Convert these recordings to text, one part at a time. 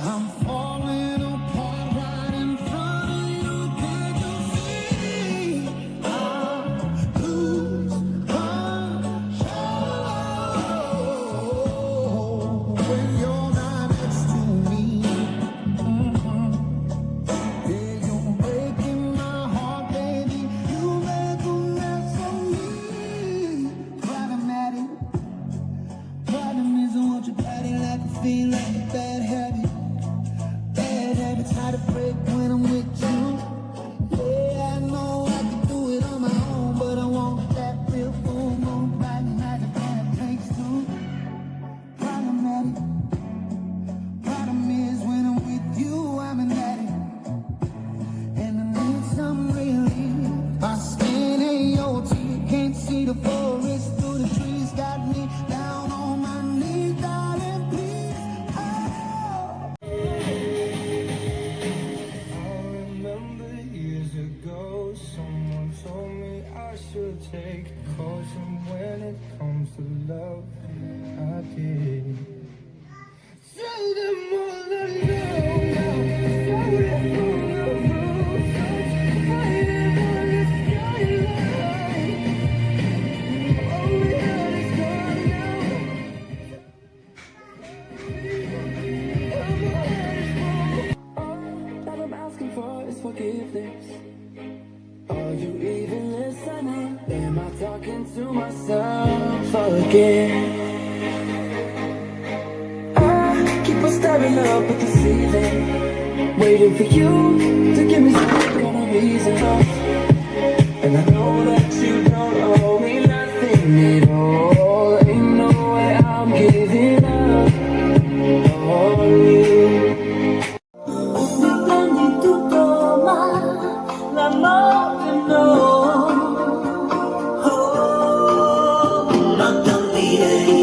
I'm falling apart right in front of you. Can't you see? I lose control when you're not next to me. Yeah, you're breaking my heart, baby. You make a mess of me. Problematic. Problem is, I want your body like a feel like a bad habit. Bad habits hard to break when I'm with you. Yeah, I know I can do it on my own, but I want that real full moon right magic and it takes two. Problematic. Problem is, when I'm with you, I'm an addict. And I need some relief. My skin ain't your teeth, can't see the forest through the trees. Got me down on my knees, darling, please. Oh. I remember years ago, someone told me I should take caution when it comes to love. I did. Tell them all I know now. Tell them all the rules. Hide them on the skyline. All we had is gone now. All that I'm asking for is forgiveness. Are you even listening? Am I talking to myself again? Keep on staring up at the ceiling, waiting for you to give me some kind of reason. And I know that you don't owe me nothing at all. Ain't no way I'm giving up on you. Ogni tutto ma l'amore no. Oh, non direi.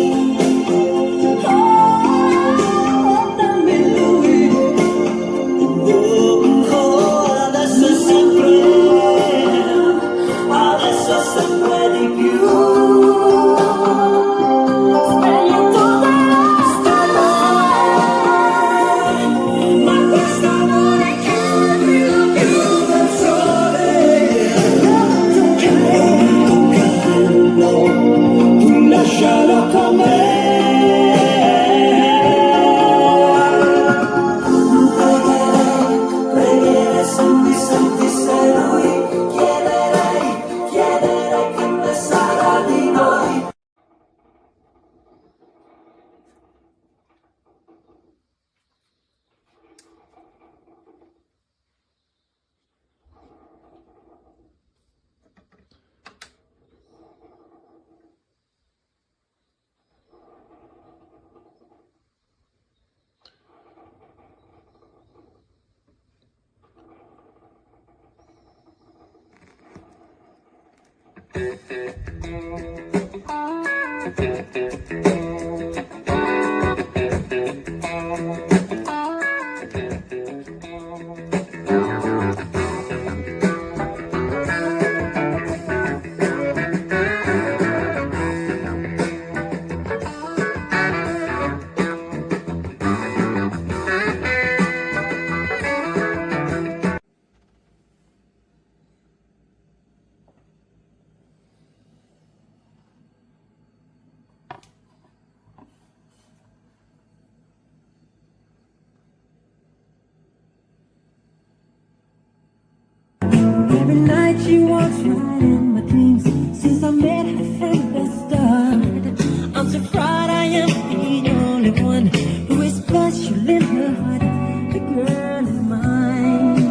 Every night she walks right in my dreams. Since I met her from the start, I'm so proud I am the only one who is special in her heart. The girl is mine.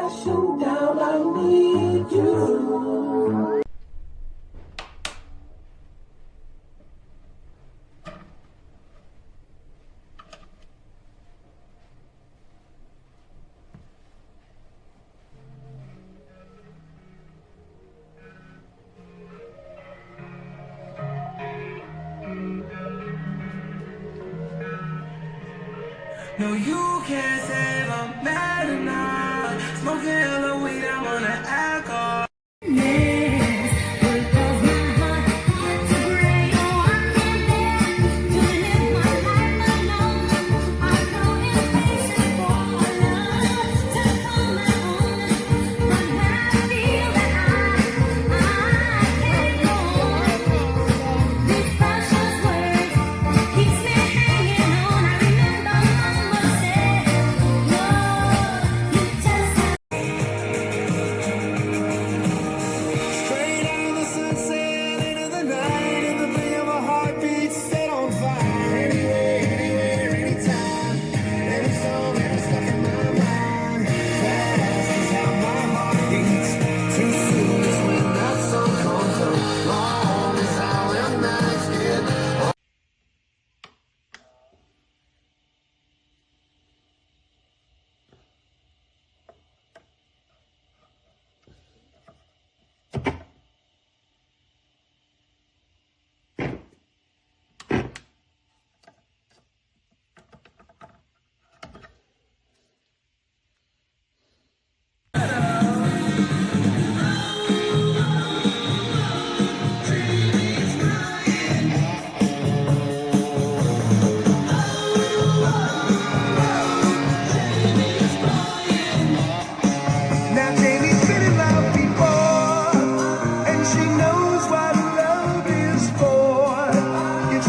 crashing down. I need you. No, you can't save a man enough. Smoking hella weed, I'm on the alcohol. Straight out of the sunset into the night, and the beat of a heartbeat set on fire. Anyway, anywhere, anytime, every song, every stuff in my mind. Fast is how my heart beats. Too soon is when that song comes on. Long is how them nights get. Now Jamie's been in love before, and she knows what love is for. It's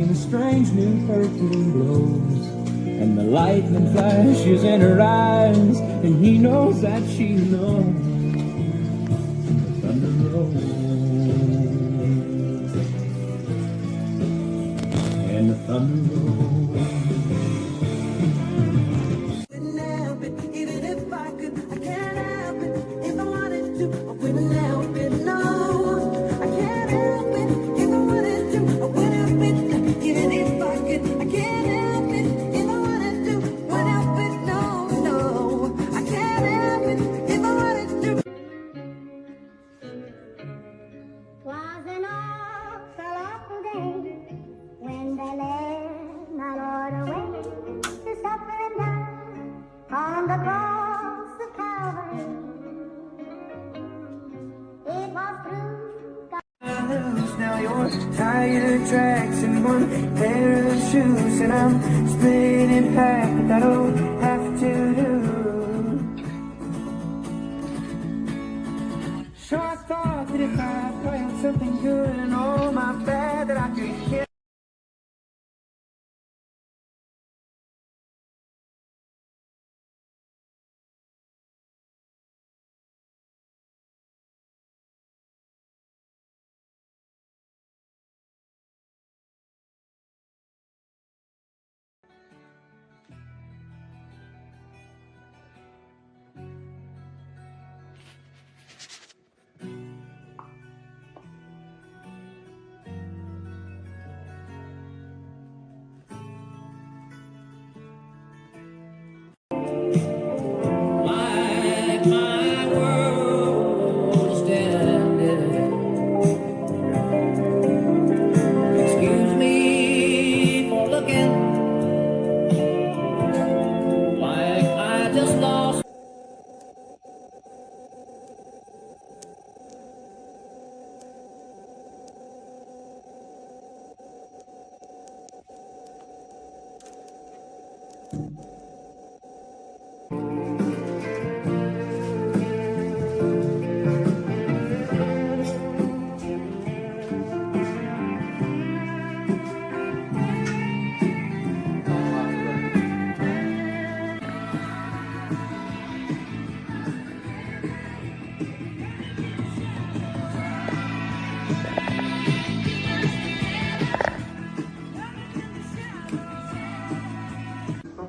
The strange new perfume blows, and the lightning flashes in her eyes, and he knows that she knows. The thunder rolls, and the thunder rolls. Couldn't help it, even if I could. I can't help it, if I wanted to. I wouldn't help it, no. I can't help it, if I wanted to. I wouldn't help it, even if I could. I can't help it, if I wanted to. Wouldn't help it, no, no. I can't help it, if I wanted to. Was an awful day when they led my Lord away to suffer and die on the cross of Calvary. It was through God. now you're tired of tracks and one pair of shoes, and I'm split in half, but that'll have to do. Sure, I thought that if I planned something good and all my bad, that I could get. Sta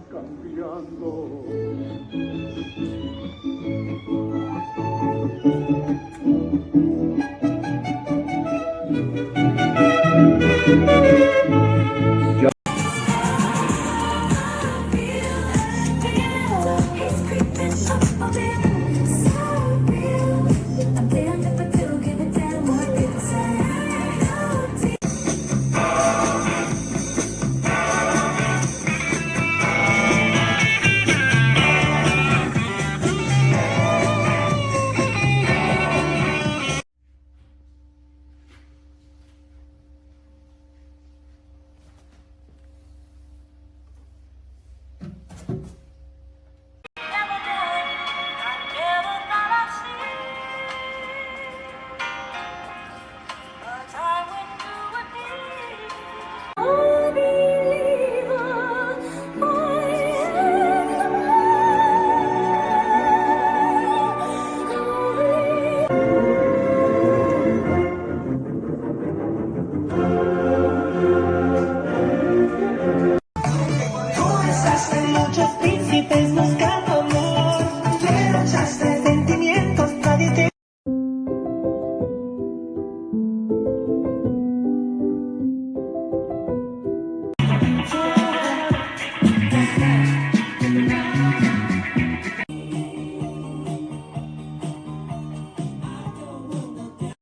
cambiando